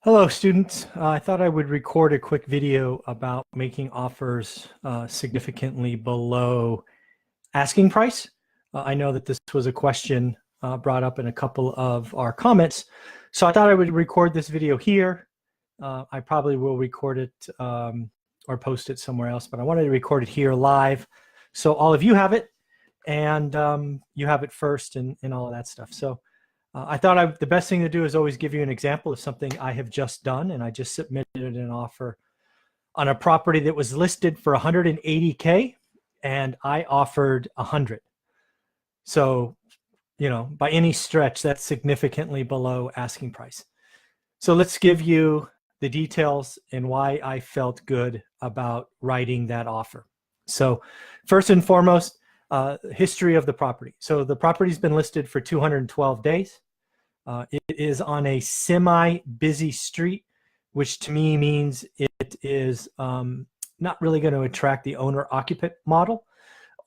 Hello, students. I thought I would record a quick video about making offers significantly below asking price. I know that this was a question brought up in a couple of our comments, so I thought I would record this video here. I probably will record it or post it somewhere else, but I wanted to record it here live so all of you have it and you have it first and all of that stuff. So I thought the best thing to do is always give you an example of something I have just done, and I just submitted an offer on a property that was listed for 180K, and I offered 100. So, you know, by any stretch, that's significantly below asking price. So let's give you the details and why I felt good about writing that offer. So first and foremost, history of the property. So the property's been listed for 212 days. It is on a semi-busy street, which to me means it is not really going to attract the owner-occupant model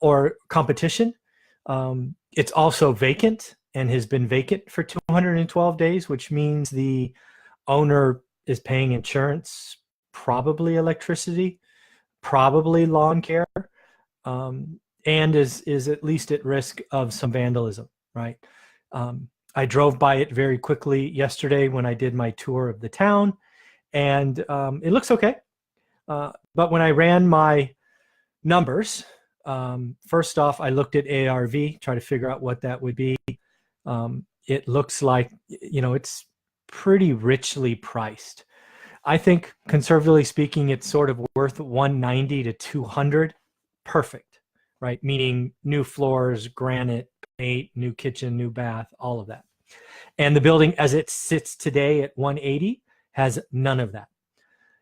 or competition. It's also vacant and has been vacant for 212 days, which means the owner is paying insurance, probably electricity, probably lawn care, and is at least at risk of some vandalism, right? I drove by it very quickly yesterday when I did my tour of the town, and it looks okay. But when I ran my numbers, first off, I looked at ARV, try to figure out what that would be. It looks like, you know, it's pretty richly priced. I think, conservatively speaking, it's sort of worth 190 to 200. Perfect, right? Meaning new floors, granite, new kitchen, new bath, all of that. And the building as it sits today at 180 has none of that.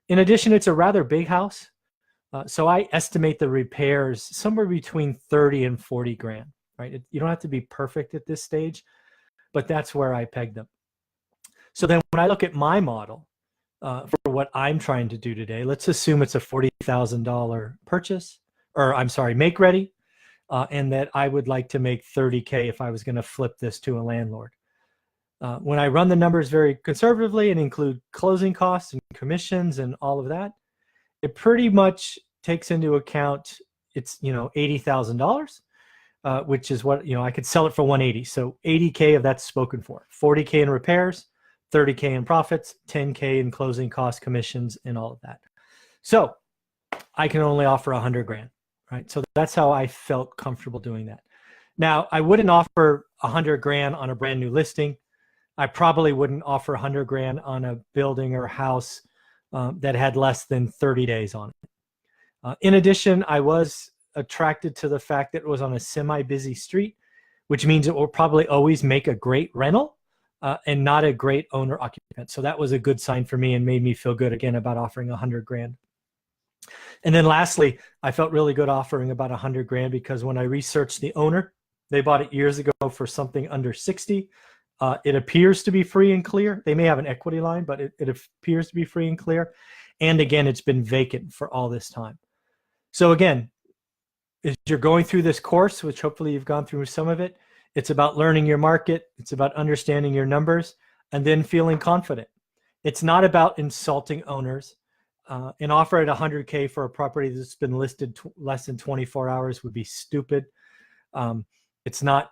In addition, it's a rather big house. So I estimate the repairs somewhere between 30 and 40 grand, right? You don't have to be perfect at this stage, but that's where I pegged them. So then when I look at my model for what I'm trying to do today, let's assume it's a $40,000 purchase, or I'm sorry, make ready. And that I would like to make 30K if I was going to flip this to a landlord. When I run the numbers very conservatively and include closing costs and commissions and all of that, it pretty much takes into account it's, you know, $80,000, which is what, you know, I could sell it for 180. So 80K of that's spoken for. 40K in repairs, 30K in profits, 10K in closing costs, commissions, and all of that. So I can only offer 100 grand. Right, so that's how I felt comfortable doing that. Now, I wouldn't offer 100 grand on a brand new listing. I probably wouldn't offer 100 grand on a building or house that had less than 30 days on it. In addition, I was attracted to the fact that it was on a semi-busy street, which means it will probably always make a great rental and not a great owner-occupant. So that was a good sign for me and made me feel good again about offering 100 grand. And then lastly, I felt really good offering about 100 grand because when I researched the owner, they bought it years ago for something under 60. It appears to be free and clear. They may have an equity line, but it appears to be free and clear. And again, it's been vacant for all this time. So again, as you're going through this course, which hopefully you've gone through some of it, it's about learning your market. It's about understanding your numbers and then feeling confident. It's not about insulting owners. An offer at 100K for a property that's been listed less than 24 hours would be stupid. It's not,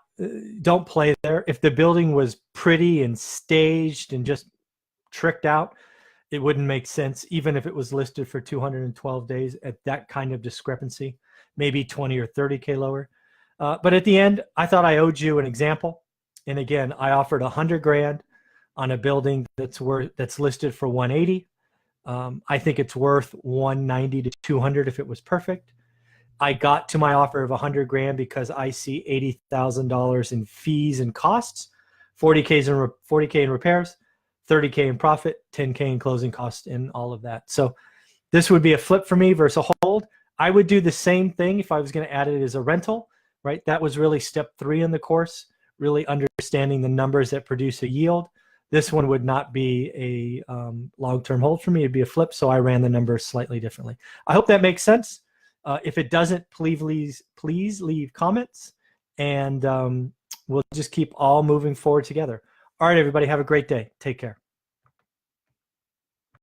don't play there. If the building was pretty and staged and just tricked out, it wouldn't make sense, even if it was listed for 212 days at that kind of discrepancy, maybe 20 or 30K lower. But at the end, I thought I owed you an example. And again, I offered 100 grand on a building that's listed for 180. I think it's worth 190 to 200 if it was perfect. I got to my offer of 100 grand because I see $80,000 in fees and costs, 40K in repairs, 30K in profit, 10K in closing costs, and all of that. So this would be a flip for me versus a hold. I would do the same thing if I was going to add it as a rental, right? That was really step 3 in the course, really understanding the numbers that produce a yield. This one would not be a long-term hold for me. It'd be a flip, so I ran the numbers slightly differently. I hope that makes sense. If it doesn't, please leave comments, and we'll just keep all moving forward together. All right, everybody, have a great day. Take care.